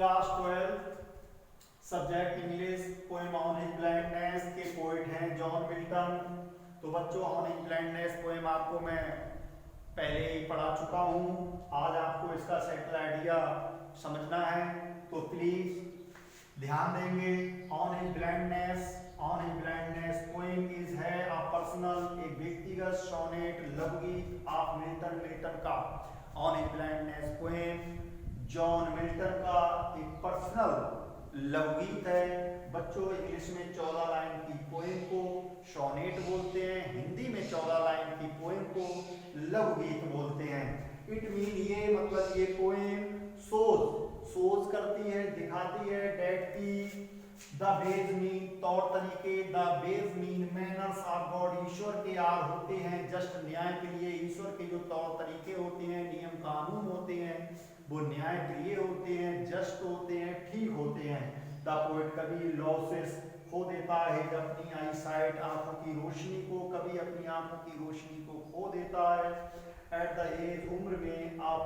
Class 12 subject English. Poem on his blindness के poet हैं John Milton. तो बच्चों, ऑन हिज ब्लाइंडनेस पोएम आपको मैं पहले ही पढ़ा चुका हूँ। आज आपको इसका सेटल आइडिया समझना है, तो प्लीज ध्यान देंगे। On his blindness poem is है अ पर्सनल, एक व्यक्तिगत सोनेट लघुगीत ऑफ मिल्टन का। On his blindness poem John Milton का एक पर्सनल लघुगीत है। बच्चों, इंग्लिश में 14 लाइन की पोएम को सोनेट बोलते हैं, हिंदी में 14 लाइन की पोएम को लघुगीत बोलते हैं। इट मीन ये मतलब ये पोएम सोज करती है, दिखाती है डेट की द बेज मीन तौर तरीके, the ways mean manners of God, ईश्वर के आर होते हैं जस्ट न्याय के लिए। ईश्वर के जो तौर तरीके होते हैं, नियम कानून होते हैं, वो न्याय प्रिय होते हैं, जस्ट होते हैं, ठीक होते हैं। द पोएट कभी लॉसेस खो देता है अपनी आई साइट, आंखों की रोशनी को, कभी अपनी आंखों की रोशनी को खो देता है। एट द एज, उम्र में आप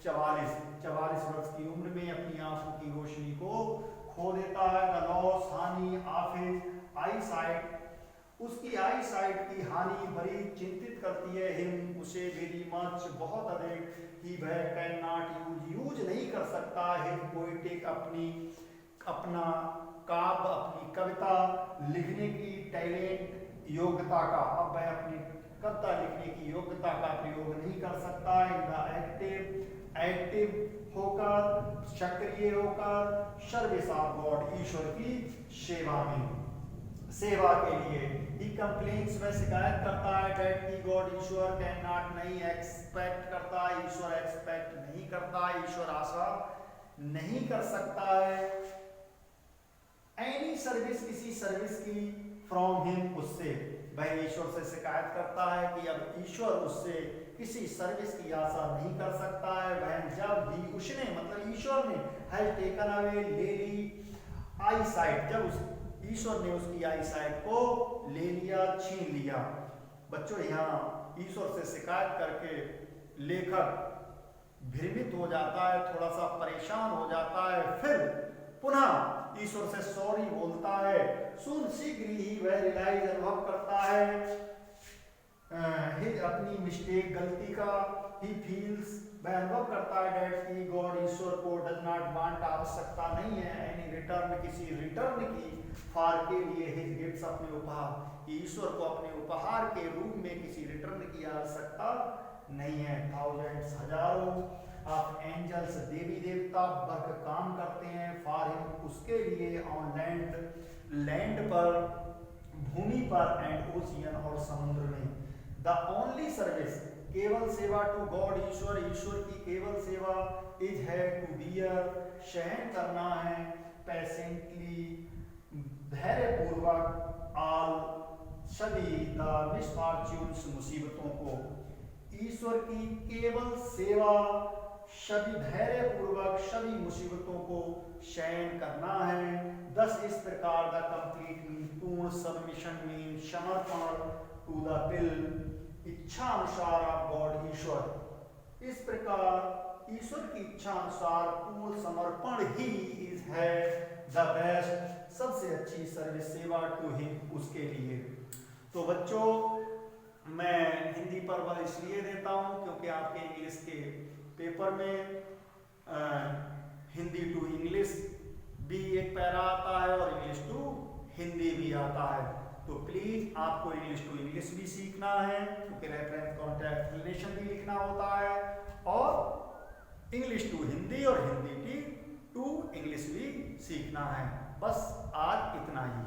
44 वर्ष की उम्र में अपनी आंखों की रोशनी को खो देता है। द लॉस हानि ऑफ हिज आई साइट, उसकी आई साइट की हानि बड़ी चिंतित करती है हिम, उसे वेरी मच, बहुत अधिक। ही वह कैन नॉट यूज नहीं कर सकता है पोएटिक अपना काव्य, अपनी कविता लिखने की टैलेंट, योग्यता का। अब वह अपनी कविता लिखने की योग्यता का प्रयोग नहीं कर सकता है। एक्टिव होकर, सक्रिय होकर, सर्विस ऑफ गॉड, ईश्वर की सेवा के लिए। ही कंप्लेन्स, में शिकायत करता है डेट की गॉड, ईश्वर कैन नॉट, नहीं एक्सपेक्ट करता है, ईश्वर एक्सपेक्ट नहीं करता है, ईश्वर आशा नहीं कर सकता है। एनी सर्विस, किसी सर्विस की, फ्रॉम हिम, उससे। वह ईश्वर से शिकायत करता है कि अब ईश्वर उससे किसी सर्विस की आशा नहीं कर सकता है। वह जब भी उसने, मतलब ईश्वर ने, हैज टेकन अवे, ले ली आई साइट, जब उस ईश्वर ने उसकी आई साइट को ले लिया, छीन लिया। बच्चों, यहाँ ईश्वर से शिकायत करके लेखक भ्रमित हो जाता है, थोड़ा सा परेशान हो जाता है, फिर पुनः ईश्वर से सॉरी बोलता है। सुन शीघ्र ही वह रियलाइज, अनुभव करता है अपनी मिस्टेक, गलती का। ही फील्स, वह अनुभव करता है डेट की गॉड, ईश्वर को, डज नॉट वांट, आवश्यकता नहीं है, एनी रिटर्न, किसी रिटर्न की, फॉर के लिए, हिज गिफ्ट्स, अपने उपहार, ईश्वर को अपने उपहार के रूप में किसी रिटर्न की आवश्यकता नहीं है। थाउजेंड्स, हजारों ऑफ एंजल्स, देवी देवता वर्क काम करते हैं, फॉर हिम, उसके लिए, ऑन लैंड पर, भूमि पर, एंड ओशियन, और समुद्र में। द ओनली सर्विस, केवल सेवा, टू गॉड, ईश्वर की केवल सेवा, इज है टू बियर, सहन करना है, पैसेंटली, धैर्यपूर्वक, ऑल, सभी, द मिसफॉर्च्यून्स, मुसीबतों को। ईश्वर की केवल सेवा, सभी, धैर्यपूर्वक सभी मुसीबतों को सहन करना है। दस, इस प्रकार, द कंप्लीट मीन, पूर्ण, सबमिशन मीन, समर्पण, टू द विल, इच्छा अनुसार ऑफ गॉड, ईश्वर, इस प्रकार ईश्वर की इच्छा अनुसार पूर्ण समर्पण ही इज है द बेस्ट, सबसे अच्छी सर्विस, सेवा, टू हिम, उसके लिए। तो बच्चों, मैं हिंदी पर बल इसलिए देता हूं क्योंकि आपके इंग्लिश के पेपर में हिंदी टू इंग्लिश भी एक पैरा आता है और इंग्लिश टू हिंदी भी आता है। तो प्लीज आपको इंग्लिश टू इंग्लिश भी सीखना है, क्योंकि रेफरेंस कॉन्टेक्स्ट रिलेशन भी लिखना होता है, और इंग्लिश टू हिंदी और हिंदी टू इंग्लिश भी सीखना है। बस आज इतना ही।